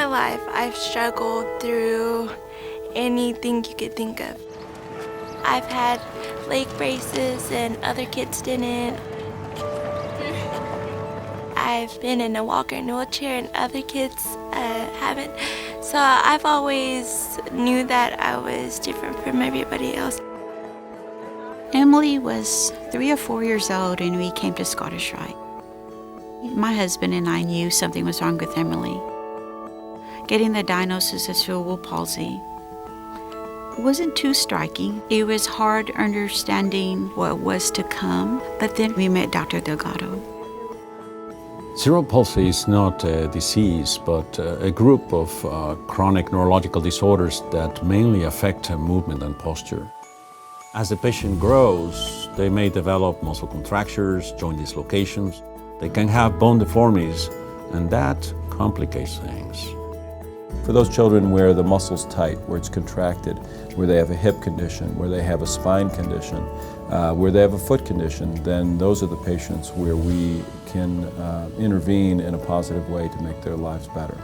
my life, I've struggled through anything you could think of. I've had leg braces and other kids didn't. I've been in a walker and wheelchair and other kids haven't. So I've always knew that I was different from everybody else. Emily was 3 or 4 years old and we came to Scottish Rite. My husband and I knew something was wrong with Emily. Getting the diagnosis of cerebral palsy wasn't too striking. It was hard understanding what was to come, but then we met Dr. Delgado. Cerebral palsy is not a disease, but a group of chronic neurological disorders that mainly affect movement and posture. As the patient grows, they may develop muscle contractures, joint dislocations. They can have bone deformities, and that complicates things. For those children where the muscle's tight, where it's contracted, where they have a hip condition, where they have a spine condition, where they have a foot condition, then those are the patients where we can intervene in a positive way to make their lives better.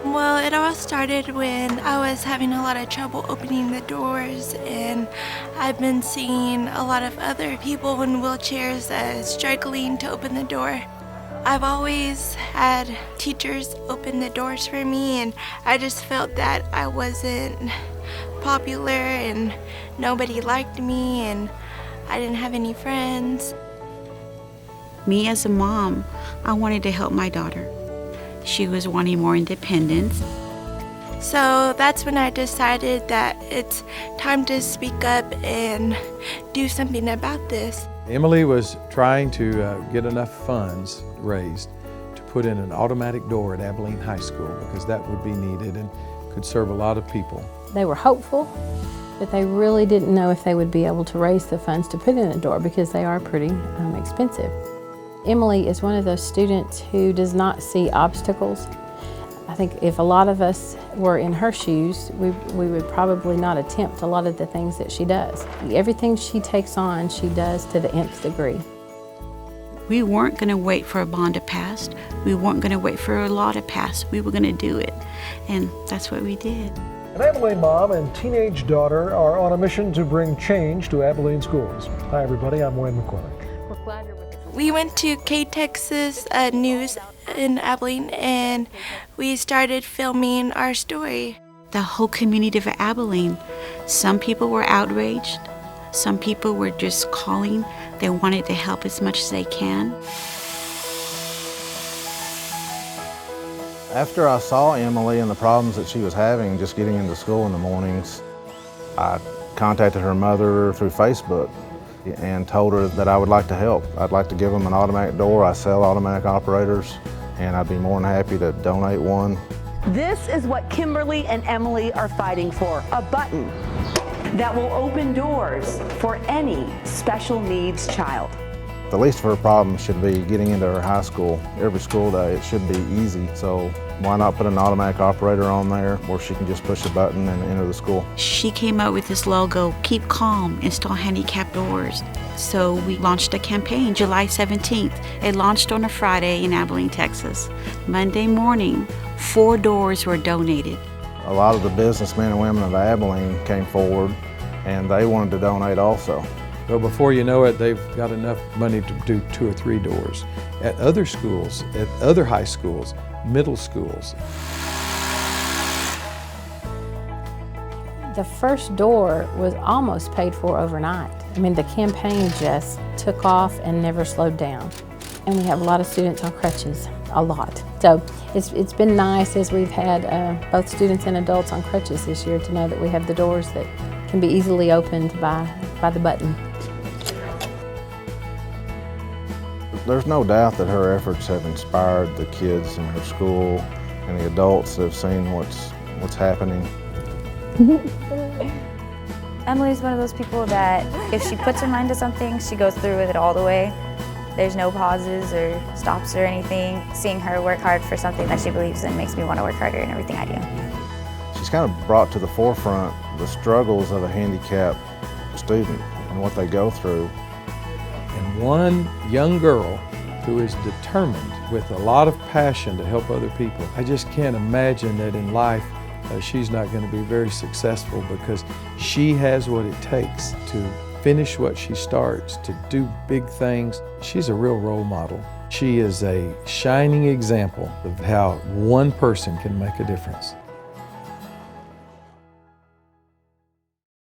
Well, it all started when I was having a lot of trouble opening the doors, and I've been seeing a lot of other people in wheelchairs struggling to open the door. I've always had teachers open the doors for me, and I just felt that I wasn't popular and nobody liked me and I didn't have any friends. Me as a mom, I wanted to help my daughter. She was wanting more independence. So that's when I decided that it's time to speak up and do something about this. Emily was trying to get enough funds raised to put in an automatic door at Abeline High School because that would be needed and could serve a lot of people. They were hopeful, but they really didn't know if they would be able to raise the funds to put in a door because they are pretty expensive. Emily is one of those students who does not see obstacles. I think if a lot of us were in her shoes, we would probably not attempt a lot of the things that she does. Everything she takes on, she does to the nth degree. We weren't going to wait for a bond to pass. We weren't going to wait for a law to pass. We were going to do it, and that's what we did. An Abeline mom and teenage daughter are on a mission to bring change to Abeline schools. Hi everybody, I'm Wayne McCormick. We're glad you're with us. We went to K-Texas News in Abilene and we started filming our story. The whole community of Abilene, some people were outraged, some people were just calling. They wanted to help as much as they can. After I saw Emily and the problems that she was having just getting into school in the mornings, I contacted her mother through Facebook and told her that I would like to help. I'd like to give them an automatic door. I sell automatic operators, and I'd be more than happy to donate one. This is what Kimberly and Emily are fighting for, a button that will open doors for any special needs child. The least of her problems should be getting into her high school. Every school day it should be easy, so why not put an automatic operator on there where she can just push a button and enter the school. She came up with this logo, Keep Calm, Install Handicap Doors. So we launched a campaign July 17th. It launched on a Friday in Abilene, Texas. Monday morning, 4 doors were donated. A lot of the businessmen and women of Abilene came forward and they wanted to donate also. But before you know it, they've got enough money to do 2 or 3 doors at other schools, at other high schools, middle schools. The first door was almost paid for overnight. I mean, the campaign just took off and never slowed down. And we have a lot of students on crutches, a lot. So it's been nice as we've had both students and adults on crutches this year to know that we have the doors that can be easily opened by the button. There's no doubt that her efforts have inspired the kids in her school and the adults that have seen what's happening. Emily's one of those people that if she puts her mind to something, she goes through with it all the way. There's no pauses or stops or anything. Seeing her work hard for something that she believes in makes me want to work harder in everything I do. She's kind of brought to the forefront the struggles of a handicapped student and what they go through. And one young girl who is determined with a lot of passion to help other people. I just can't imagine that in life she's not going to be very successful, because she has what it takes to finish what she starts, to do big things. She's a real role model. She is a shining example of how one person can make a difference.